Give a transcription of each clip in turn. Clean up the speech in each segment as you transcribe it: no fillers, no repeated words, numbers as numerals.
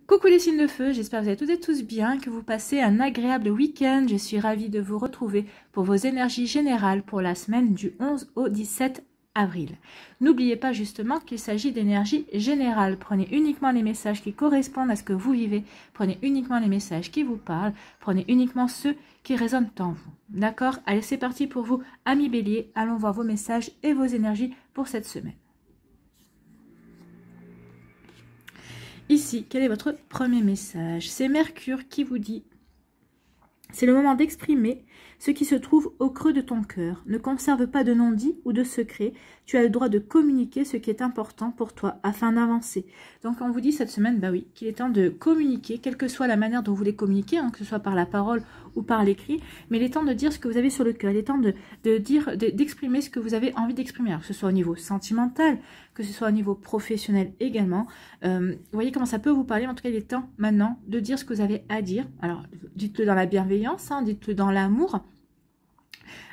Coucou les signes de feu, j'espère que vous allez toutes et tous bien, que vous passez un agréable week-end. Je suis ravie de vous retrouver pour vos énergies générales pour la semaine du 11 au 17 avril. N'oubliez pas justement qu'il s'agit d'énergie générale. Prenez uniquement les messages qui correspondent à ce que vous vivez. Prenez uniquement les messages qui vous parlent. Prenez uniquement ceux qui résonnent en vous. D'accord? Allez, c'est parti pour vous, amis béliers. Allons voir vos messages et vos énergies pour cette semaine. Ici, quel est votre premier message? C'est Mercure qui vous dit: c'est le moment d'exprimer ce qui se trouve au creux de ton cœur. Ne conserve pas de non-dit ou de secret. Tu as le droit de communiquer ce qui est important pour toi afin d'avancer. Donc on vous dit cette semaine, bah oui, qu'il est temps de communiquer, quelle que soit la manière dont vous voulez communiquer, hein, que ce soit par la parole ou par l'écrit, mais il est temps de dire ce que vous avez sur le cœur. Il est temps d'exprimer ce que vous avez envie d'exprimer, que ce soit au niveau sentimental, que ce soit au niveau professionnel également. Vous voyez comment ça peut vous parler. En tout cas, il est temps maintenant de dire ce que vous avez à dire. Alors, dites-le dans la bienveillance, hein, dites-le dans l'amour.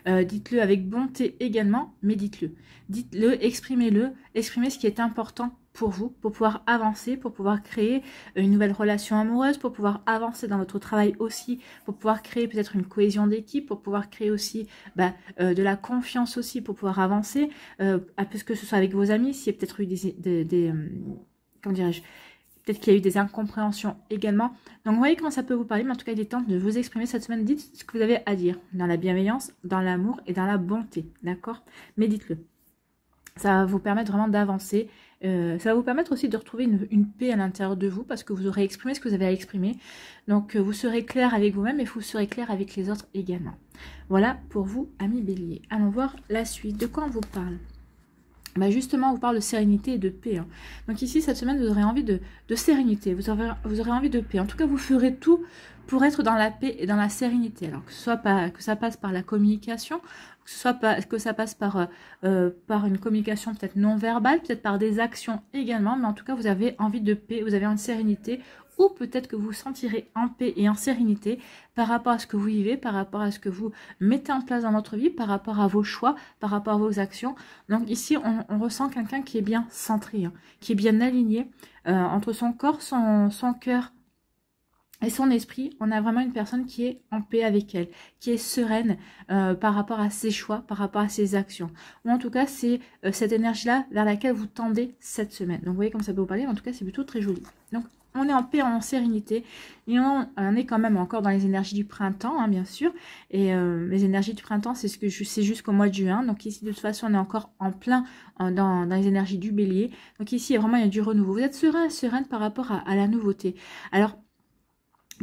Dites-le avec bonté également, mais dites-le. Dites-le, exprimez-le, exprimez ce qui est important pour vous, pour pouvoir avancer, pour pouvoir créer une nouvelle relation amoureuse, pour pouvoir avancer dans votre travail aussi, pour pouvoir créer peut-être une cohésion d'équipe, pour pouvoir créer aussi de la confiance aussi, pour pouvoir avancer, que ce soit avec vos amis, s'il y a peut-être eu comment dirais-je, peut-être qu'il y a eu des incompréhensions également. Donc, vous voyez comment ça peut vous parler. Mais en tout cas, il est temps de vous exprimer cette semaine. Dites ce que vous avez à dire. Dans la bienveillance, dans l'amour et dans la bonté. D'accord? Mais dites-le. Ça va vous permettre vraiment d'avancer. Ça va vous permettre aussi de retrouver une paix à l'intérieur de vous. Parce que vous aurez exprimé ce que vous avez à exprimer. Donc, vous serez clair avec vous-même. Et vous serez clair avec les autres également. Voilà pour vous, amis béliers. Allons voir la suite. De quoi on vous parle? Justement, on vous parle de sérénité et de paix. Hein. Donc ici, cette semaine, vous aurez envie de sérénité, vous aurez envie de paix. En tout cas, vous ferez tout pour être dans la paix et dans la sérénité. Alors que ça passe par la communication, que ça passe par une communication peut-être non verbale, peut-être par des actions également. Mais en tout cas, vous avez envie de paix, vous avez une sérénité. Ou peut-être que vous vous sentirez en paix et en sérénité par rapport à ce que vous vivez, par rapport à ce que vous mettez en place dans votre vie, par rapport à vos choix, par rapport à vos actions. Donc ici, on ressent quelqu'un qui est bien centré, hein, qui est bien aligné entre son corps, son cœur et son esprit. On a vraiment une personne qui est en paix avec elle, qui est sereine par rapport à ses choix, par rapport à ses actions. Ou en tout cas, c'est cette énergie-là vers laquelle vous tendez cette semaine. Donc vous voyez comme ça peut vous parler, mais en tout cas, c'est plutôt très joli. Donc on est en paix, en sérénité, et on est quand même encore dans les énergies du printemps, hein, bien sûr. Et les énergies du printemps, c'est jusqu'au mois de juin. Donc ici, de toute façon, on est encore en plein dans les énergies du bélier. Donc ici, vraiment, il y a du renouveau. Vous êtes sereine par rapport à la nouveauté. Alors,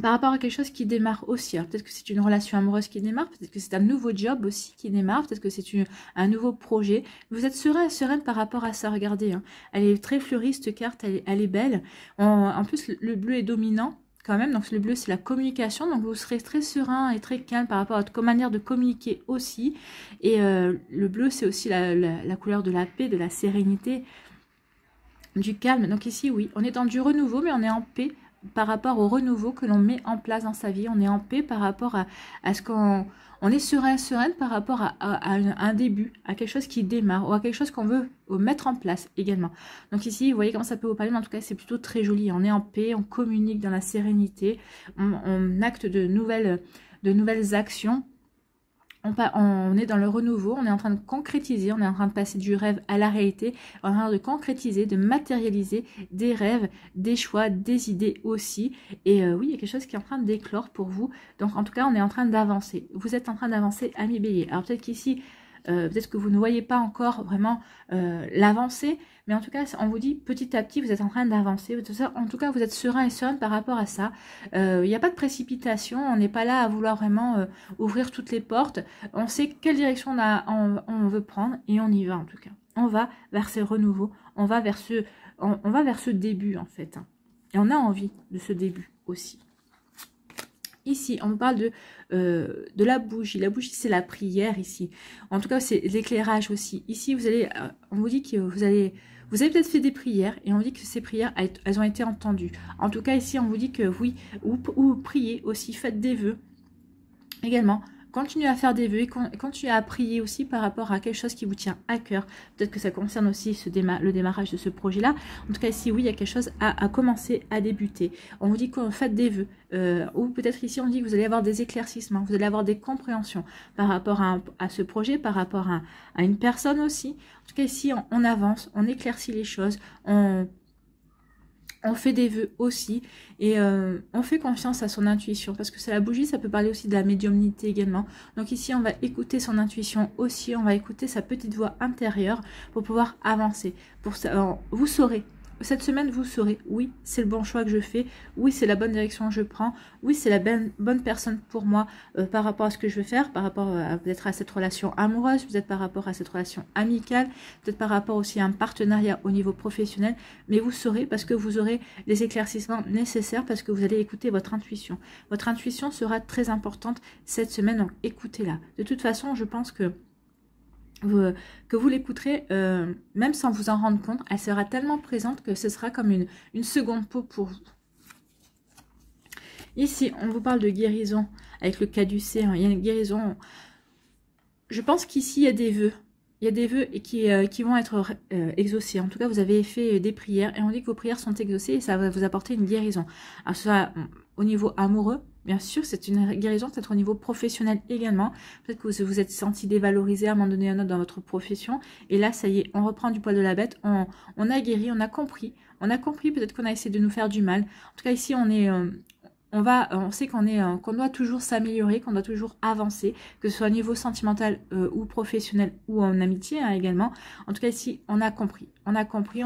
par rapport à quelque chose qui démarre aussi. Peut-être que c'est une relation amoureuse qui démarre, peut-être que c'est un nouveau job aussi qui démarre, peut-être que c'est un nouveau projet. Vous êtes sereine par rapport à ça, regardez. Hein. Elle est très fleurie, cette carte, elle est belle. En plus, le bleu est dominant quand même, donc le bleu c'est la communication, donc vous serez très serein et très calme par rapport à votre manière de communiquer aussi. Et le bleu c'est aussi la couleur de la paix, de la sérénité, du calme. Donc ici, oui, on est dans du renouveau, mais on est en paix par rapport au renouveau que l'on met en place dans sa vie. On est en paix par rapport à ce qu'on... On est sereine par rapport à un début, à quelque chose qui démarre, ou à quelque chose qu'on veut mettre en place également. Donc ici, vous voyez comment ça peut vous parler, mais en tout cas, c'est plutôt très joli. On est en paix, on communique dans la sérénité, on acte de nouvelles actions. On est dans le renouveau, on est en train de concrétiser, on est en train de passer du rêve à la réalité, on est en train de concrétiser, de matérialiser des rêves, des choix, des idées aussi. Et oui, il y a quelque chose qui est en train d'éclore pour vous. Donc en tout cas, on est en train d'avancer. Vous êtes en train d'avancer, amis bélier. Alors peut-être qu'ici, peut-être que vous ne voyez pas encore vraiment l'avancée, mais en tout cas, on vous dit petit à petit, vous êtes en train d'avancer. En tout cas, vous êtes sereine par rapport à ça. Il n'y a pas de précipitation, on n'est pas là à vouloir vraiment ouvrir toutes les portes. On sait quelle direction on veut prendre et on y va en tout cas. On va vers ces renouveaux, on va vers ce début en fait. Et on a envie de ce début aussi. Ici, on parle de la bougie. La bougie, c'est la prière ici. En tout cas, c'est l'éclairage aussi. Ici, on vous dit que vous avez peut-être fait des prières et on vous dit que ces prières, elles ont été entendues. En tout cas, ici, on vous dit que oui, ou priez aussi, faites des vœux également. continuez à faire des vœux et continuez à prier aussi par rapport à quelque chose qui vous tient à cœur. Peut-être que ça concerne aussi le démarrage de ce projet-là. En tout cas, ici, oui, il y a quelque chose à commencer, à débuter. On vous dit qu'on fait des vœux. Ou peut-être ici, on dit que vous allez avoir des éclaircissements, vous allez avoir des compréhensions par rapport à ce projet, par rapport à une personne aussi. En tout cas, ici, on avance, on éclaircit les choses, on fait des vœux aussi et on fait confiance à son intuition parce que c'est la bougie, ça peut parler aussi de la médiumnité également. Donc ici, on va écouter son intuition aussi, on va écouter sa petite voix intérieure pour pouvoir avancer. Vous saurez. Cette semaine, vous saurez, oui, c'est le bon choix que je fais, oui, c'est la bonne direction que je prends, oui, c'est la bonne personne pour moi par rapport à ce que je veux faire, par rapport peut-être à cette relation amoureuse, peut-être par rapport à cette relation amicale, peut-être par rapport aussi à un partenariat au niveau professionnel, mais vous saurez parce que vous aurez les éclaircissements nécessaires, parce que vous allez écouter votre intuition. Votre intuition sera très importante cette semaine, donc écoutez-la. De toute façon, je pense que vous l'écouterez même sans vous en rendre compte, elle sera tellement présente que ce sera comme une seconde peau pour vous. Ici, on vous parle de guérison avec le caducée, hein, il y a une guérison. Je pense qu'ici, il y a des vœux. Il y a des vœux et qui vont être exaucés. En tout cas, vous avez fait des prières et on dit que vos prières sont exaucées et ça va vous apporter une guérison. Alors, soit au niveau amoureux, bien sûr, c'est une guérison, peut-être au niveau professionnel également. Peut-être que vous vous êtes senti dévalorisé à un moment donné ou un autre dans votre profession. Et là, ça y est, on reprend du poil de la bête. On a guéri, on a compris. On a compris peut-être qu'on a essayé de nous faire du mal. En tout cas, ici, on est... on sait qu'on doit toujours s'améliorer, qu'on doit toujours avancer, que ce soit au niveau sentimental ou professionnel ou en amitié hein, également. En tout cas ici, on a compris, on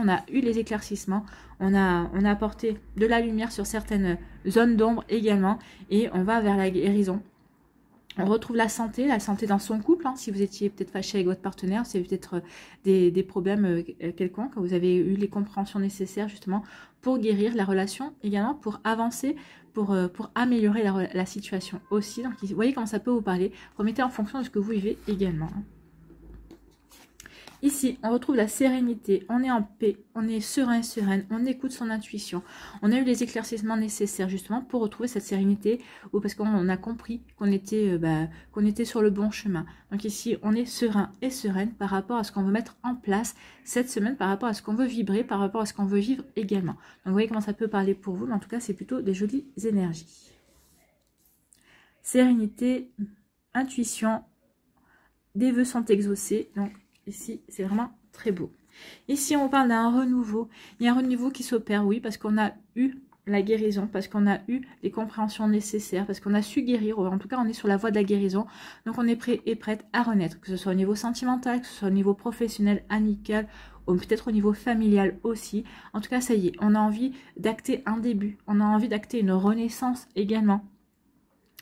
a eu les éclaircissements, on a apporté de la lumière sur certaines zones d'ombre également et on va vers la guérison. On retrouve la santé dans son couple, hein, si vous étiez peut-être fâché avec votre partenaire, si vous avez peut-être des problèmes quelconques, vous avez eu les compréhensions nécessaires justement pour guérir la relation, également pour avancer, pour améliorer la situation aussi. Donc vous voyez comment ça peut vous parler, remettez en fonction de ce que vous vivez également. Ici, on retrouve la sérénité, on est en paix, on est serein et sereine, on écoute son intuition. On a eu les éclaircissements nécessaires justement pour retrouver cette sérénité ou parce qu'on a compris qu'on était sur le bon chemin. Donc ici, on est serein et sereine par rapport à ce qu'on veut mettre en place cette semaine, par rapport à ce qu'on veut vibrer, par rapport à ce qu'on veut vivre également. Donc vous voyez comment ça peut parler pour vous, mais en tout cas, c'est plutôt des jolies énergies. Sérénité, intuition, des vœux sont exaucés, donc ici, c'est vraiment très beau. Ici, on parle d'un renouveau. Il y a un renouveau qui s'opère, oui, parce qu'on a eu la guérison, parce qu'on a eu les compréhensions nécessaires, parce qu'on a su guérir. En tout cas, on est sur la voie de la guérison. Donc, on est prêt et prête à renaître, que ce soit au niveau sentimental, que ce soit au niveau professionnel, amical, ou peut-être au niveau familial aussi. En tout cas, ça y est, on a envie d'acter un début. On a envie d'acter une renaissance également.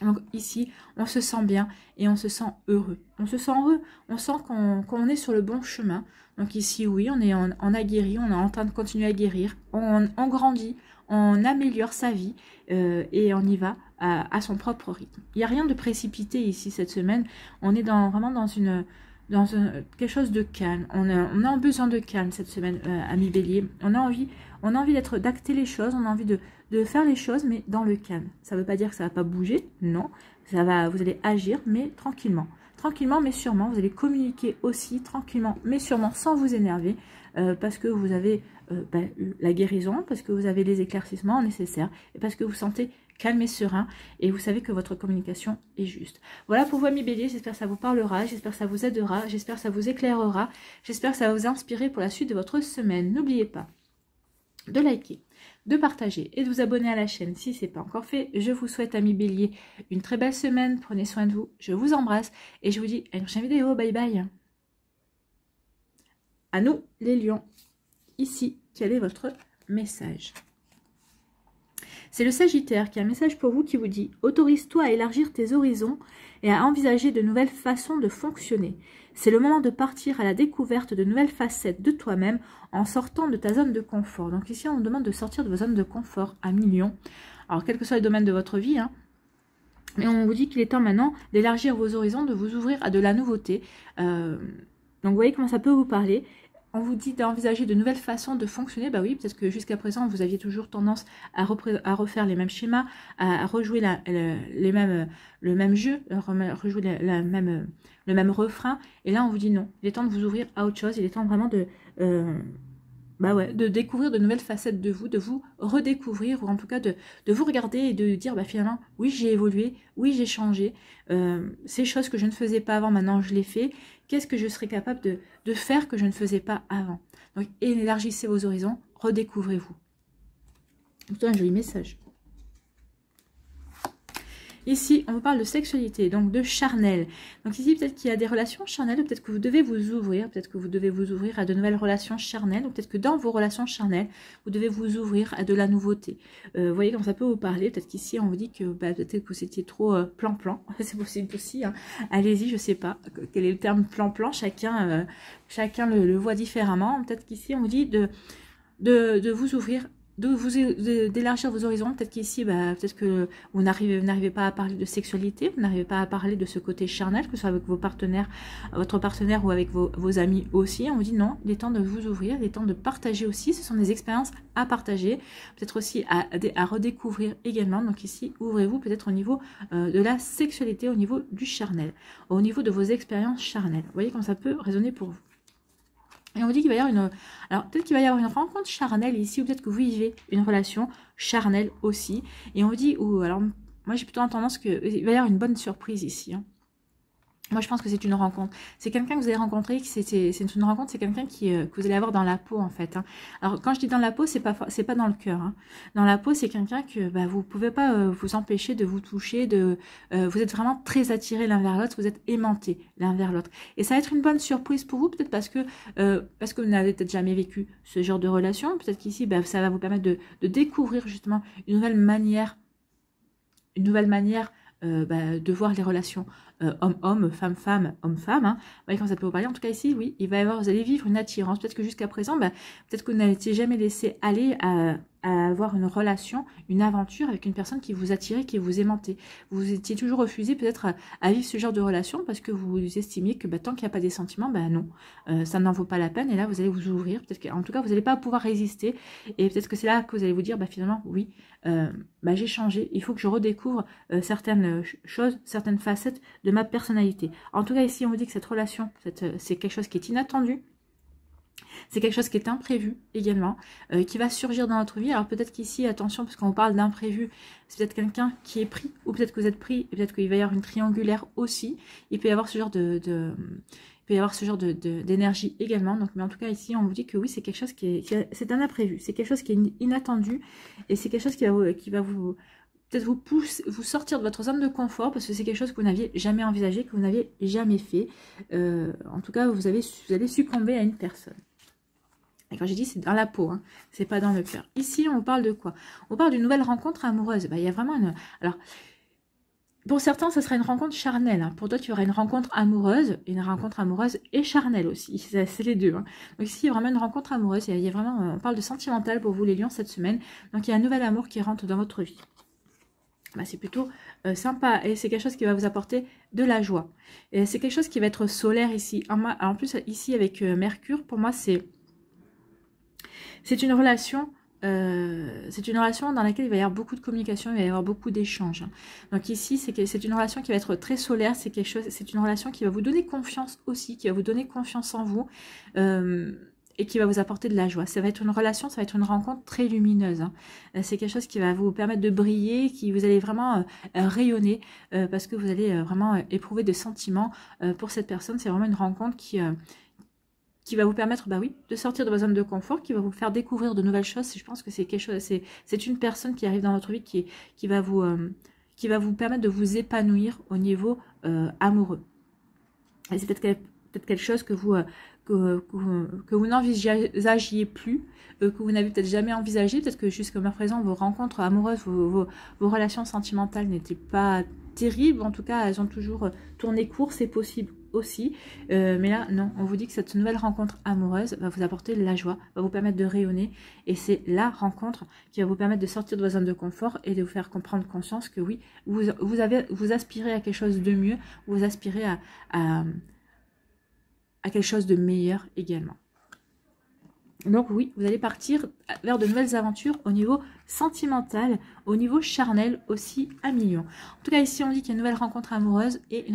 Donc ici, on se sent bien et on se sent heureux. On se sent heureux, on sent qu'on est sur le bon chemin. Donc ici, oui, on a guéri, on est en train de continuer à guérir. On grandit, on améliore sa vie et on y va à son propre rythme. Il n'y a rien de précipité ici cette semaine. On est vraiment dans quelque chose de calme. On a besoin de calme cette semaine, amis Bélier. On a envie d'acter les choses, on a envie de faire les choses, mais dans le calme. Ça ne veut pas dire que ça ne va pas bouger, non. Vous allez agir, mais tranquillement. Tranquillement, mais sûrement. Vous allez communiquer aussi, tranquillement, mais sûrement, sans vous énerver, parce que vous avez eu la guérison, parce que vous avez les éclaircissements nécessaires, et parce que vous sentez calme et serein, et vous savez que votre communication est juste. Voilà pour vous, amis Bélier, j'espère que ça vous parlera, j'espère que ça vous aidera, j'espère que ça vous éclairera, j'espère que ça va vous inspirer pour la suite de votre semaine. N'oubliez pas de liker, de partager et de vous abonner à la chaîne si ce n'est pas encore fait. Je vous souhaite, amis Bélier, une très belle semaine, prenez soin de vous, je vous embrasse, et je vous dis à une prochaine vidéo, bye bye. À nous, les lions. Ici, quel est votre message? C'est le Sagittaire qui a un message pour vous qui vous dit « Autorise-toi à élargir tes horizons et à envisager de nouvelles façons de fonctionner. C'est le moment de partir à la découverte de nouvelles facettes de toi-même en sortant de ta zone de confort. » Donc ici, on vous demande de sortir de vos zones de confort à millions. Alors, quel que soit le domaine de votre vie, hein. Mais on vous dit qu'il est temps maintenant d'élargir vos horizons, de vous ouvrir à de la nouveauté. Donc, vous voyez comment ça peut vous parler. on vous dit d'envisager de nouvelles façons de fonctionner. Bah oui, peut-être que jusqu'à présent, vous aviez toujours tendance à refaire les mêmes schémas, à rejouer le même jeu, rejouer le même refrain. Et là, on vous dit non. Il est temps de vous ouvrir à autre chose. Il est temps vraiment de découvrir de nouvelles facettes de vous redécouvrir, ou en tout cas de vous regarder et de dire finalement, oui, j'ai évolué, oui, j'ai changé. Ces choses que je ne faisais pas avant, maintenant je les fais. Qu'est-ce que je serais capable de faire que je ne faisais pas avant? Donc, élargissez vos horizons, redécouvrez-vous. C'est un joli message. Ici, on vous parle de sexualité, donc de charnel. Donc ici, peut-être qu'il y a des relations charnelles, peut-être que vous devez vous ouvrir, à de nouvelles relations charnelles, ou peut-être que dans vos relations charnelles, vous devez vous ouvrir à de la nouveauté. Vous voyez comme ça peut vous parler, peut-être qu'ici, on vous dit que peut-être que c'était trop plan-plan, c'est possible aussi, hein. Allez-y, je sais pas quel est le terme plan-plan, chacun le voit différemment. Peut-être qu'ici, on vous dit de vous ouvrir, d'élargir vos horizons. Peut-être qu'ici, peut-être que vous n'arrivez pas à parler de sexualité, vous n'arrivez pas à parler de ce côté charnel, que ce soit avec vos partenaires, votre partenaire ou avec vos amis aussi. On vous dit non, il est temps de vous ouvrir, il est temps de partager aussi. Ce sont des expériences à partager, peut-être aussi à redécouvrir également. Donc ici, ouvrez-vous peut-être au niveau de la sexualité, au niveau du charnel, au niveau de vos expériences charnelles. Vous voyez comment ça peut résonner pour vous. Et on vous dit qu'il va y avoir alors peut-être qu'il va y avoir une rencontre charnelle ici, ou peut-être que vous vivez une relation charnelle aussi. Et on vous dit, alors moi j'ai plutôt tendance qu'il va y avoir une bonne surprise ici, hein. Moi, je pense que c'est une rencontre. C'est quelqu'un que vous allez rencontrer, c'est une rencontre, c'est quelqu'un que vous allez avoir dans la peau, en fait, hein. Alors, quand je dis dans la peau, c'est pas dans le cœur, hein. Dans la peau, c'est quelqu'un que vous pouvez pas vous empêcher de vous toucher, vous êtes vraiment très attirés l'un vers l'autre, vous êtes aimantés l'un vers l'autre. Et ça va être une bonne surprise pour vous, peut-être parce que vous n'avez peut-être jamais vécu ce genre de relation. Peut-être qu'ici, ça va vous permettre de découvrir justement une nouvelle manière de voir les relations homme-homme, femme-femme, homme-femme, hein. Vous voyez quand ça peut vous parler. En tout cas ici, oui, vous allez vivre une attirance. Peut-être que jusqu'à présent, peut-être que vous n'avez jamais laissé aller à avoir une relation, une aventure avec une personne qui vous attirait, qui vous aimantait. Vous étiez toujours refusé peut-être à vivre ce genre de relation parce que vous estimiez que tant qu'il n'y a pas des sentiments, non, ça n'en vaut pas la peine. Et là, vous allez vous ouvrir. Peut-être qu'en tout cas, vous n'allez pas pouvoir résister. Et peut-être que c'est là que vous allez vous dire, finalement, oui, j'ai changé. Il faut que je redécouvre certaines choses, certaines facettes de ma personnalité. En tout cas, ici, on vous dit que cette relation, c'est quelque chose qui est inattendu. C'est quelque chose qui est imprévu également, qui va surgir dans notre vie. Alors peut-être qu'ici, attention, parce qu'on parle d'imprévu, c'est peut-être quelqu'un qui est pris, ou peut-être que vous êtes pris, et peut-être qu'il va y avoir une triangulaire aussi. Il peut y avoir ce genre d'énergie également. Donc, mais en tout cas, ici, on vous dit que oui, c'est quelque chose c'est un imprévu. C'est quelque chose qui est inattendu, et c'est quelque chose qui va vous peut-être vous sortir de votre zone de confort, parce que c'est quelque chose que vous n'aviez jamais envisagé, que vous n'aviez jamais fait. En tout cas, vous allez succomber à une personne. Et quand j'ai dit, c'est dans la peau, hein, c'est pas dans le cœur. Ici, on parle de quoi? On parle d'une nouvelle rencontre amoureuse. Il y a vraiment une... Alors, pour certains, ce sera une rencontre charnelle, hein. Pour d'autres, il y aura une rencontre amoureuse et charnelle aussi. C'est les deux, hein. Donc ici, il y a vraiment une rencontre amoureuse. Il y a vraiment, on parle de sentimental pour vous, les lions, cette semaine. Donc, il y a un nouvel amour qui rentre dans votre vie. C'est plutôt sympa, et c'est quelque chose qui va vous apporter de la joie. C'est quelque chose qui va être solaire ici. En plus, ici, avec Mercure, pour moi, c'est une relation dans laquelle il va y avoir beaucoup de communication, il va y avoir beaucoup d'échanges. Donc ici, c'est une relation qui va être très solaire, c'est une relation qui va vous donner confiance aussi, qui va vous donner confiance en vous, et qui va vous apporter de la joie. Ça va être une rencontre très lumineuse, hein. C'est quelque chose qui va vous permettre de briller, vous allez vraiment rayonner, parce que vous allez vraiment éprouver des sentiments pour cette personne. C'est vraiment une rencontre qui va vous permettre, de sortir de votre zone de confort, qui va vous faire découvrir de nouvelles choses. Je pense que c'est quelque chose, c'est une personne qui arrive dans votre vie qui va vous permettre de vous épanouir au niveau amoureux. Et c'est peut-être quelque chose que vous n'envisagiez plus, que vous n'avez peut-être jamais envisagé. Peut-être que jusqu'à présent, vos rencontres amoureuses, vos relations sentimentales n'étaient pas terribles. En tout cas, elles ont toujours tourné court, c'est possible aussi. Mais là, non, on vous dit que cette nouvelle rencontre amoureuse va vous apporter de la joie, va vous permettre de rayonner. Et c'est la rencontre qui va vous permettre de sortir de votre zone de confort et de vous faire comprendre conscience que oui, vous aspirez à quelque chose de mieux, vous aspirez à quelque chose de meilleur également. Donc oui, vous allez partir vers de nouvelles aventures au niveau sentimental, au niveau charnel aussi à millions. En tout cas, ici, on dit qu'il y a une nouvelle rencontre amoureuse et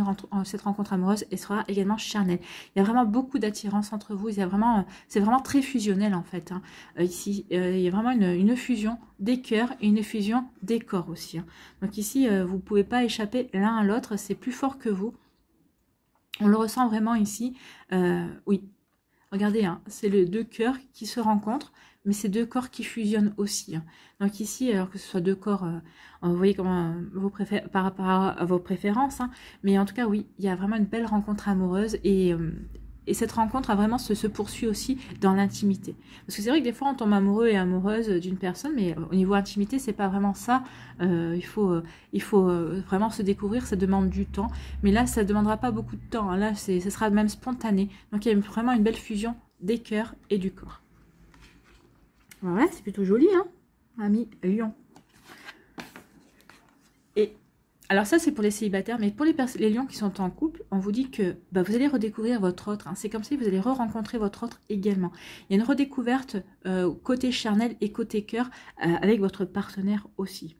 cette rencontre amoureuse elle sera également charnelle. Il y a vraiment beaucoup d'attirance entre vous. C'est vraiment très fusionnel en fait. Hein. Ici, il y a vraiment une fusion des cœurs et une fusion des corps aussi. Hein. Donc ici, vous ne pouvez pas échapper l'un à l'autre. C'est plus fort que vous. On le ressent vraiment ici. Oui. Regardez, hein, c'est les deux cœurs qui se rencontrent, mais c'est deux corps qui fusionnent aussi. Hein. Donc ici, alors que ce soit deux corps, vous voyez comment vous préférez par rapport à vos préférences, hein, mais en tout cas, oui, il y a vraiment une belle rencontre amoureuse et cette rencontre a vraiment se poursuit aussi dans l'intimité. Parce que c'est vrai que des fois, on tombe amoureux et amoureuse d'une personne, mais au niveau intimité, c'est pas vraiment ça. Il faut vraiment se découvrir, ça demande du temps. Mais là, ça ne demandera pas beaucoup de temps. Hein. Là, ça sera même spontané. Donc, il y a vraiment une belle fusion des cœurs et du corps. Voilà, c'est plutôt joli, hein, ami Lion. Et alors ça, c'est pour les célibataires, mais pour les lions qui sont en couple, on vous dit que vous allez redécouvrir votre autre. Hein. C'est comme si vous allez re-rencontrer votre autre également. Il y a une redécouverte côté charnel et côté cœur avec votre partenaire aussi.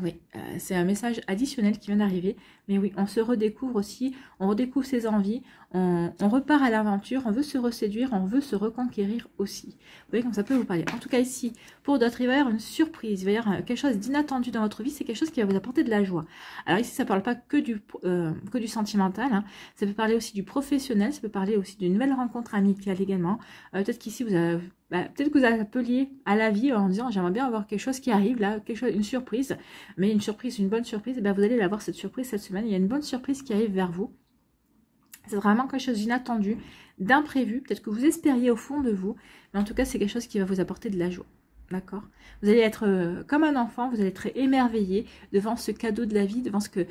Oui, c'est un message additionnel qui vient d'arriver. Mais oui, on se redécouvre aussi, on redécouvre ses envies, on repart à l'aventure, on veut se reséduire, on veut se reconquérir aussi. Vous voyez comme ça peut vous parler. En tout cas ici, pour d'autres, il va y avoir une surprise, il va y avoir quelque chose d'inattendu dans votre vie, c'est quelque chose qui va vous apporter de la joie. Alors ici, ça ne parle pas que du sentimental, hein. Ça peut parler aussi du professionnel, ça peut parler aussi d'une nouvelle rencontre amicale également. Peut-être qu'ici, vous avez... peut-être que vous appeliez à la vie en disant j'aimerais bien avoir quelque chose qui arrive là, une surprise, mais une surprise, une bonne surprise, et vous allez l'avoir cette surprise cette semaine. Il y a une bonne surprise qui arrive vers vous. C'est vraiment quelque chose d'inattendu, d'imprévu, peut-être que vous espériez au fond de vous, mais en tout cas c'est quelque chose qui va vous apporter de la joie. D'accord? Vous allez être comme un enfant, vous allez être émerveillé devant ce cadeau de la vie, devant ce que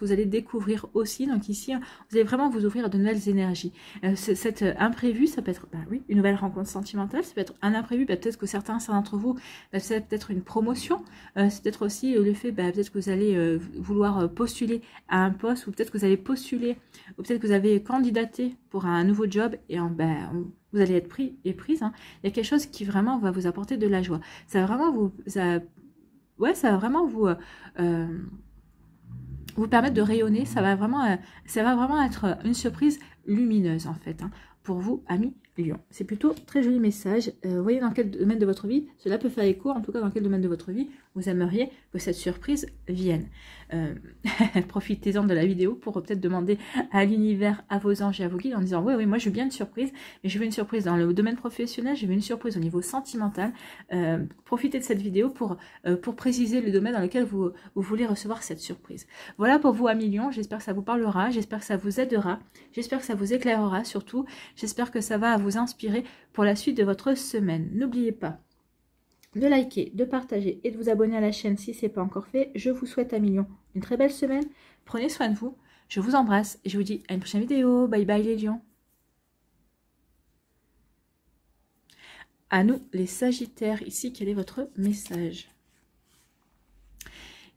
vous allez découvrir aussi. Donc ici, vous allez vraiment vous ouvrir à de nouvelles énergies. Cet imprévu, ça peut être oui, une nouvelle rencontre sentimentale, ça peut être un imprévu, peut-être que certains d'entre vous, c'est peut-être une promotion, c'est peut-être aussi le fait, peut-être que vous allez vouloir postuler à un poste, ou peut-être que vous allez postuler, ou peut-être que vous avez candidaté pour un nouveau job, et vous allez être pris et prise. Hein. Il y a quelque chose qui vraiment va vous apporter de la joie. Ça va vraiment vous permettre de rayonner. Ça va vraiment être une surprise lumineuse en fait, hein, pour vous, amis Lion. C'est plutôt très joli message. Voyez dans quel domaine de votre vie cela peut faire écho, en tout cas dans quel domaine de votre vie vous aimeriez que cette surprise vienne. Profitez-en de la vidéo pour peut-être demander à l'univers, à vos anges et à vos guides en disant oui, moi je veux bien une surprise, mais je veux une surprise dans le domaine professionnel, je veux une surprise au niveau sentimental. Profitez de cette vidéo pour préciser le domaine dans lequel vous voulez recevoir cette surprise. Voilà pour vous, amis Lion. J'espère que ça vous parlera, j'espère que ça vous aidera, j'espère que ça vous éclairera surtout, j'espère que ça va vous inspirer pour la suite de votre semaine. N'oubliez pas de liker, de partager et de vous abonner à la chaîne si ce n'est pas encore fait. Je vous souhaite, amis Lions, une très belle semaine. Prenez soin de vous. Je vous embrasse et je vous dis à une prochaine vidéo. Bye bye les lions. À nous les sagittaires, ici, quel est votre message?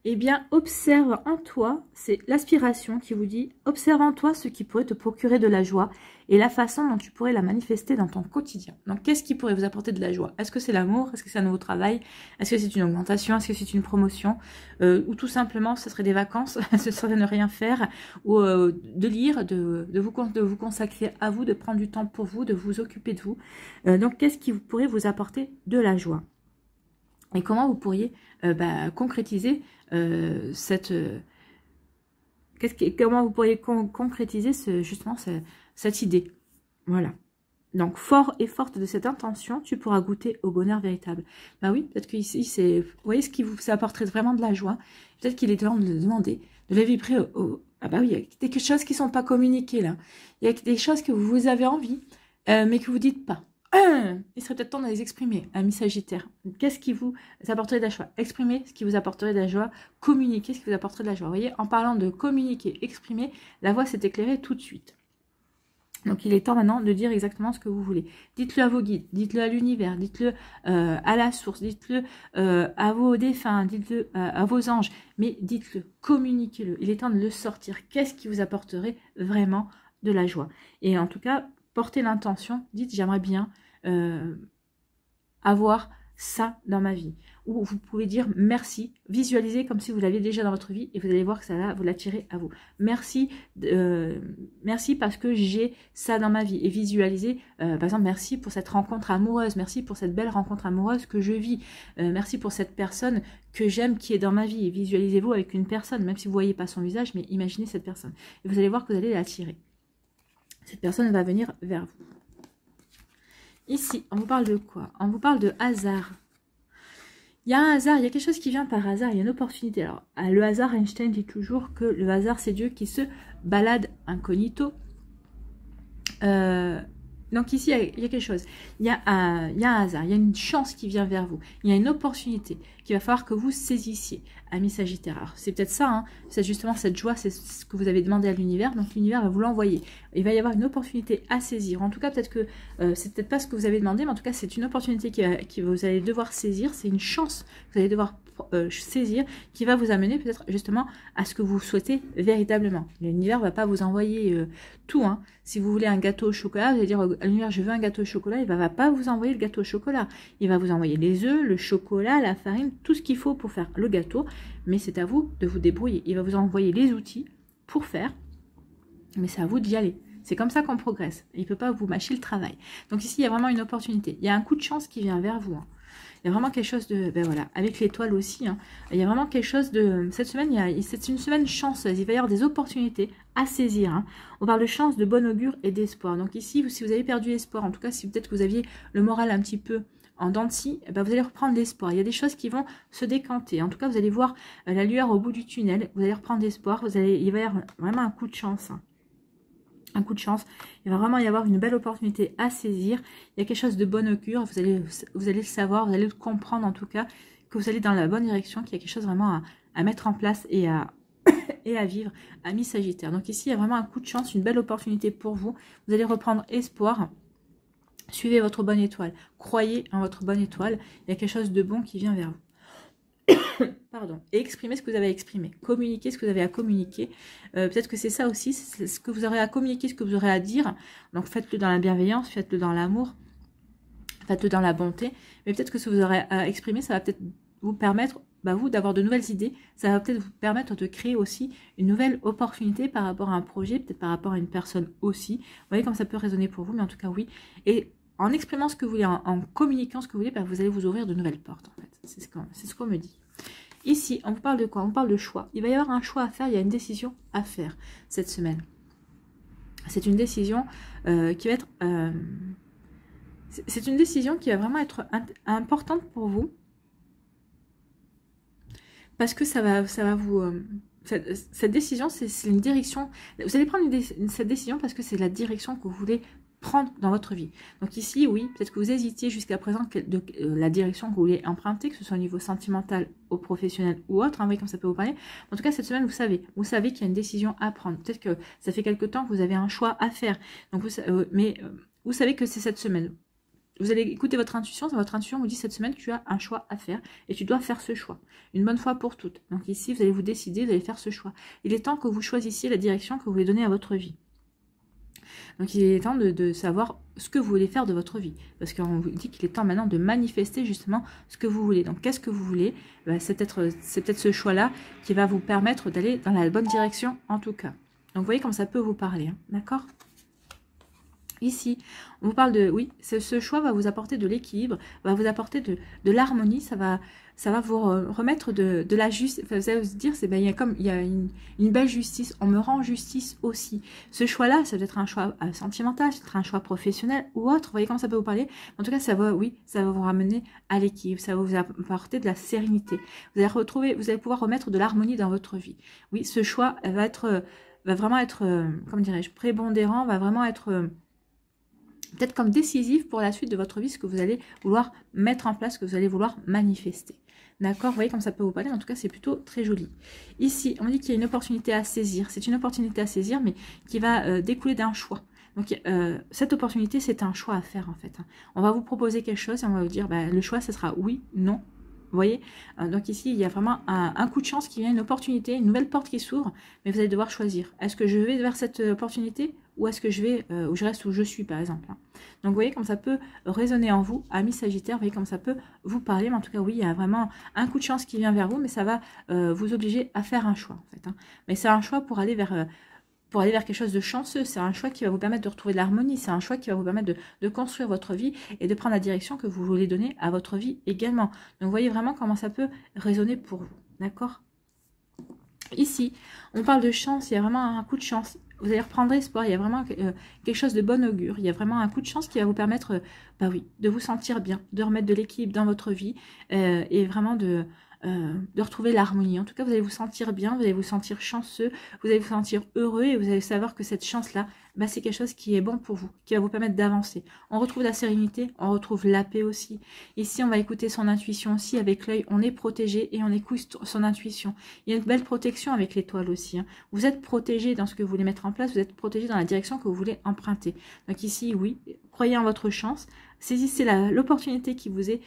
Eh bien, observe en toi, c'est l'aspiration qui vous dit, observe en toi ce qui pourrait te procurer de la joie et la façon dont tu pourrais la manifester dans ton quotidien. Donc, qu'est-ce qui pourrait vous apporter de la joie? Est-ce que c'est l'amour? Est-ce que c'est un nouveau travail? Est-ce que c'est une augmentation? Est-ce que c'est une promotion? Ou tout simplement, ce serait des vacances, ce serait ne rien faire, ou de lire, de vous consacrer à vous, de prendre du temps pour vous, de vous occuper de vous. Donc, qu'est-ce qui pourrait vous apporter de la joie? Et comment vous pourriez concrétiser comment vous pourriez concrétiser justement cette idée? Voilà. Donc, fort et forte de cette intention, tu pourras goûter au bonheur véritable. Oui, peut-être qu'ici, vous voyez ce qui vous apporterait vraiment de la joie. Peut-être qu'il est temps de le demander, de le vibrer oui, il y a des choses qui ne sont pas communiquées là. Il y a des choses que vous avez envie, mais que vous ne dites pas. Il serait peut-être temps de les exprimer, amis Sagittaire. Qu'est-ce qui vous apporterait de la joie? Exprimez ce qui vous apporterait de la joie, communiquez ce qui vous apporterait de la joie. Vous voyez, en parlant de communiquer, exprimer, la voix s'est éclairée tout de suite. Donc il est temps maintenant de dire exactement ce que vous voulez. Dites-le à vos guides, dites-le à l'univers, dites-le à la source, dites-le à vos défunts, dites-le à vos anges, mais dites-le, communiquez-le. Il est temps de le sortir. Qu'est-ce qui vous apporterait vraiment de la joie? Et en tout cas, portez l'intention, dites j'aimerais bien avoir ça dans ma vie. Ou vous pouvez dire merci, visualisez comme si vous l'aviez déjà dans votre vie et vous allez voir que ça va vous l'attirer à vous. Merci, merci parce que j'ai ça dans ma vie. Et visualisez, par exemple, merci pour cette rencontre amoureuse, merci pour cette belle rencontre amoureuse que je vis, merci pour cette personne que j'aime qui est dans ma vie. Et visualisez-vous avec une personne, même si vous ne voyez pas son visage, mais imaginez cette personne. Et vous allez voir que vous allez l'attirer. Cette personne va venir vers vous. Ici, on vous parle de quoi? On vous parle de hasard. Il y a un hasard, il y a quelque chose qui vient par hasard, il y a une opportunité. Alors, le hasard, Einstein dit toujours que le hasard, c'est Dieu qui se balade incognito. Donc ici, il y a quelque chose. Il y a un hasard, il y a une chance qui vient vers vous. Il y a une opportunité qu'il va falloir que vous saisissiez, amis Sagittaire. Alors, c'est peut-être ça, hein, c'est justement cette joie, c'est ce que vous avez demandé à l'univers. Donc, l'univers va vous l'envoyer. Il va y avoir une opportunité à saisir. En tout cas, peut-être que c'est peut-être pas ce que vous avez demandé, mais en tout cas, c'est une opportunité que vous allez devoir saisir. C'est une chance que vous allez devoir saisir qui va vous amener peut-être justement à ce que vous souhaitez véritablement. L'univers ne va pas vous envoyer tout. Hein. Si vous voulez un gâteau au chocolat, vous allez dire à l'univers je veux un gâteau au chocolat, il ne va pas vous envoyer le gâteau au chocolat. Il va vous envoyer les œufs, le chocolat, la farine, tout ce qu'il faut pour faire le gâteau, mais c'est à vous de vous débrouiller. Il va vous envoyer les outils pour faire, mais c'est à vous d'y aller. C'est comme ça qu'on progresse. Il ne peut pas vous mâcher le travail. Donc ici, il y a vraiment une opportunité. Il y a un coup de chance qui vient vers vous. Hein. Il y a vraiment quelque chose de... Ben voilà, avec l'étoile aussi. Hein, il y a vraiment quelque chose de... Cette semaine, c'est une semaine chanceuse. Il va y avoir des opportunités à saisir. Hein. On parle de chance, de bon augure et d'espoir. Donc ici, si vous avez perdu espoir, en tout cas, si peut-être que vous aviez le moral un petit peu en dents de scie, ben vous allez reprendre l'espoir. Il y a des choses qui vont se décanter. En tout cas, vous allez voir la lueur au bout du tunnel. Vous allez reprendre l'espoir. Il va y avoir vraiment un coup de chance. Hein. Un coup de chance, il va vraiment y avoir une belle opportunité à saisir, il y a quelque chose de bon augure, vous allez le savoir, vous allez le comprendre en tout cas, que vous allez dans la bonne direction, qu'il y a quelque chose vraiment à mettre en place et à vivre, amis Sagittaire. Donc ici, il y a vraiment un coup de chance, une belle opportunité pour vous, vous allez reprendre espoir, suivez votre bonne étoile, croyez en votre bonne étoile, il y a quelque chose de bon qui vient vers vous. Pardon, et exprimez ce que vous avez à exprimer, communiquez ce que vous avez à communiquer, peut-être que c'est ça aussi, c'est ce que vous aurez à communiquer, ce que vous aurez à dire, donc faites-le dans la bienveillance, faites-le dans l'amour, faites-le dans la bonté, mais peut-être que ce que vous aurez à exprimer, ça va peut-être vous permettre, vous, d'avoir de nouvelles idées, ça va peut-être vous permettre de créer aussi une nouvelle opportunité par rapport à un projet, peut-être par rapport à une personne aussi, vous voyez comme ça peut résonner pour vous, mais en tout cas oui, et en exprimant ce que vous voulez, en communiquant ce que vous voulez, vous allez vous ouvrir de nouvelles portes, en fait. C'est ce qu'on me dit. Ici, on vous parle de quoi? On parle de choix. Il va y avoir un choix à faire, il y a une décision à faire cette semaine. C'est une décision qui va être... c'est une décision qui va vraiment être importante pour vous. Parce que ça va vous... cette décision, c'est une direction... Vous allez prendre cette décision parce que c'est la direction que vous voulez prendre dans votre vie. Donc ici, oui, peut-être que vous hésitiez jusqu'à présent de la direction que vous voulez emprunter, que ce soit au niveau sentimental, au professionnel ou autre, hein, vous voyez comme ça peut vous parler. En tout cas, cette semaine, vous savez qu'il y a une décision à prendre. Peut-être que ça fait quelque temps que vous avez un choix à faire. Donc vous savez que c'est cette semaine. Vous allez écouter votre intuition vous dit cette semaine, tu as un choix à faire et tu dois faire ce choix. Une bonne fois pour toutes. Donc ici, vous allez vous décider, vous allez faire ce choix. Il est temps que vous choisissiez la direction que vous voulez donner à votre vie. Donc il est temps de savoir ce que vous voulez faire de votre vie. Parce qu'on vous dit qu'il est temps maintenant de manifester justement ce que vous voulez. Donc qu'est-ce que vous voulez? C'est peut-être ce choix-là qui va vous permettre d'aller dans la bonne direction en tout cas. Donc vous voyez comme ça peut vous parler. Hein, d'accord? Ici, on vous parle de... Oui, ce choix va vous apporter de l'équilibre, va vous apporter de l'harmonie, ça va vous remettre de la justice. Enfin, vous allez vous dire, il y a une belle justice, on me rend justice aussi. Ce choix-là, ça peut être un choix sentimental, ça peut être un choix professionnel ou autre, vous voyez comment ça peut vous parler. En tout cas, ça va vous ramener à l'équilibre, ça va vous apporter de la sérénité. Vous allez pouvoir remettre de l'harmonie dans votre vie. Oui, ce choix va vraiment être, comment dirais-je, prépondérant, va vraiment être... peut-être comme décisif pour la suite de votre vie, ce que vous allez vouloir mettre en place, ce que vous allez vouloir manifester. D'accord? Vous voyez comme ça peut vous parler, en tout cas c'est plutôt très joli. Ici, on dit qu'il y a une opportunité à saisir. C'est une opportunité à saisir, mais qui va découler d'un choix. Donc cette opportunité, c'est un choix à faire en fait. On va vous proposer quelque chose et on va vous dire, le choix, ce sera oui, non. Vous voyez? Donc ici, il y a vraiment un coup de chance qui vient, une opportunité, une nouvelle porte qui s'ouvre, mais vous allez devoir choisir. Est-ce que je vais vers cette opportunité? ou est-ce que je vais, ou je reste où je suis par exemple. Donc vous voyez comme ça peut résonner en vous, amis Sagittaire, vous voyez comme ça peut vous parler, mais en tout cas oui, il y a vraiment un coup de chance qui vient vers vous, mais ça va vous obliger à faire un choix en fait. Mais c'est un choix pour aller vers quelque chose de chanceux, c'est un choix qui va vous permettre de retrouver de l'harmonie, c'est un choix qui va vous permettre de construire votre vie et de prendre la direction que vous voulez donner à votre vie également. Donc vous voyez vraiment comment ça peut résonner pour vous, d'accord? Ici, on parle de chance, il y a vraiment un coup de chance. Vous allez reprendre espoir, il y a vraiment quelque chose de bon augure. Il y a vraiment un coup de chance qui va vous permettre, bah oui, de vous sentir bien, de remettre de l'équilibre dans votre vie et vraiment de retrouver l'harmonie. En tout cas, vous allez vous sentir bien, vous allez vous sentir chanceux, vous allez vous sentir heureux et vous allez savoir que cette chance-là, bah, c'est quelque chose qui est bon pour vous, qui va vous permettre d'avancer. On retrouve la sérénité, on retrouve la paix aussi. Ici, on va écouter son intuition aussi. Avec l'œil, on est protégé et on écoute son intuition. Il y a une belle protection avec l'étoile aussi. Vous êtes protégé dans ce que vous voulez mettre en place, vous êtes protégé dans la direction que vous voulez emprunter. Donc ici, oui, croyez en votre chance, saisissez l'opportunité qui vous est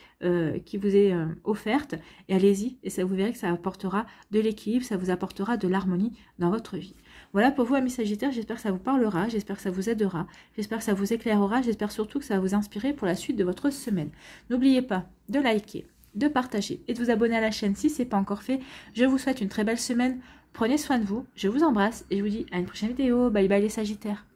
offerte et allez-y. Et ça, vous verrez que ça apportera de l'équilibre, ça vous apportera de l'harmonie dans votre vie. Voilà pour vous, amis Sagittaires, j'espère que ça vous parlera, j'espère que ça vous aidera, j'espère que ça vous éclairera, j'espère surtout que ça va vous inspirer pour la suite de votre semaine. N'oubliez pas de liker, de partager et de vous abonner à la chaîne si ce n'est pas encore fait. Je vous souhaite une très belle semaine, prenez soin de vous, je vous embrasse et je vous dis à une prochaine vidéo. Bye bye les Sagittaires.